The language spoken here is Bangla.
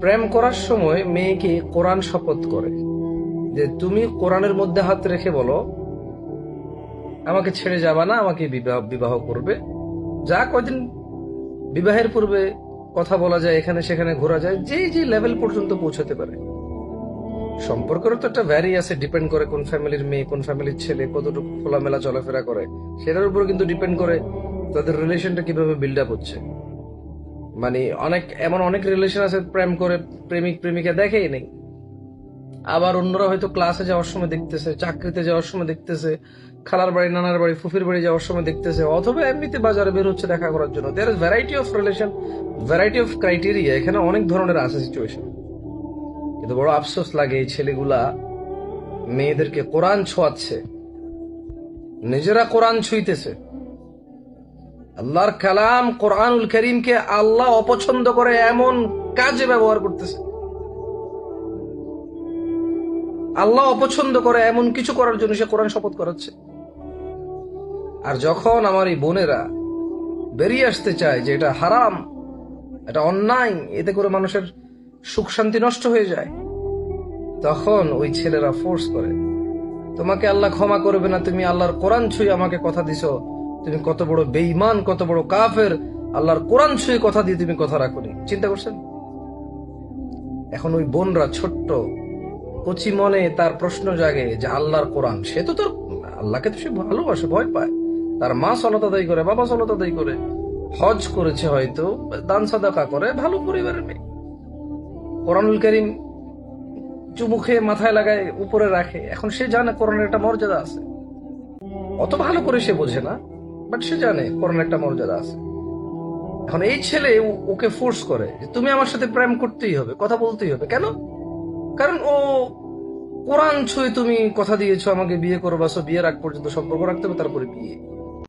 প্রেম করার সময় মেয়েকে কোরআন শপথ করে যে তুমি কোরআনের মধ্যে হাত রেখে বলো আমাকে ছেড়ে যাবা না, আমাকে বিবাহ বিবাহ করবে। যা কয়দিন বিবাহের পূর্বে কথা বলা যায়, এখানে সেখানে ঘোরা যায়, যে যে লেভেল পর্যন্ত পৌঁছাতে পারে। সম্পর্কের তো একটা ভ্যারি আছে, ডিপেন্ড করে কোন ফ্যামিলির মেয়ে কোন ফ্যামিলির ছেলে কতটুকু খোলামেলা চলাফেরা করে, সেটার উপর কিন্তু ডিপেন্ড করে তাদের রিলেশনটা কিভাবে বিল্ড আপ হচ্ছে। মানে অনেক রিলেশন আছে প্রেম করে প্রেমিক প্রেমিকা দেখেই নেই, আবার অন্যরা হয়তো ক্লাসে যাওয়ার সময় দেখতেছে, চাকরিতে যাওয়ার সময় দেখতেছে, খালার বাড়ি নানার বাড়ি ফুফির বাড়ি যাওয়ার সময় দেখতেছে, অথবা এমনিতে বাজারে বের হচ্ছে দেখা করার জন্য। There is variety of relation, variety of criteria, এখানে অনেক ধরনের আছে সিচুয়েশন। কিন্তু বড় আফসোস লাগে এই ছেলেগুলা মেয়েদেরকে কোরআন ছোঁয়াচ্ছে, নিজেরা কোরআন ছুঁইতেছে। আল্লাহর কালাম কোরআনুল করিমকে আল্লাহ অপছন্দ করে এমন কাজে ব্যবহার করতেছে, আল্লাহ অপছন্দ করে এমন কিছু করার জন্য সে কোরআন শপথ করাচ্ছে। আর যখন আমার এই বোনেরা বেরিয়ে আসতে চায় যে এটা হারাম, এটা অন্যায়, এতে করে মানুষের সুখ শান্তি নষ্ট হয়ে যায়, তখন ওই ছেলেরা ফোর্স করে তোমাকে আল্লাহ ক্ষমা করবে না, তুমি আল্লাহর কোরআন ছুঁয়ে আমাকে কথা দিছো, তুমি কত বড় বেঈমান, কত বড় কাফের, আল্লাহর কোরআন ছুঁয়ে কথা দিয়ে তুমি কথা রাখোনি। চিন্তা করছেন? এখন ওই বোনরা ছোট্ট কচি মনে তার প্রশ্ন জাগে যে আল্লাহর কোরআন, সে তো তোর আল্লাহকে তো সে ভালোবাসে, ভয় পায়, তার মা সলাত আদায় করে, বাবা সলাত আদায় করে, হজ করেছে, হয়তো দান সাদাকা করে, ভালো পরিবারের মেয়ে, কোরআনুল করিম চুমুখে মাথায় লাগায় উপরে রাখে। এখন সে জানে কোরআনের একটা মর্যাদা আছে, অত ভালো করে সে বোঝে না, বাট সে জানে কোরআনের একটা মর্যাদা আছে। এখন এই ছেলে ওকে ফোর্স করে যে তুমি আমার সাথে প্রেম করতেই হবে, কথা বলতেই হবে। কেন? কারণ ও কোরআন ছুঁয়ে তুমি কথা দিয়েছো আমাকে বিয়ে করবা, সো বিয়ের আগ পর্যন্ত সম্পর্ক রাখতে হবে, তারপরে বিয়ে।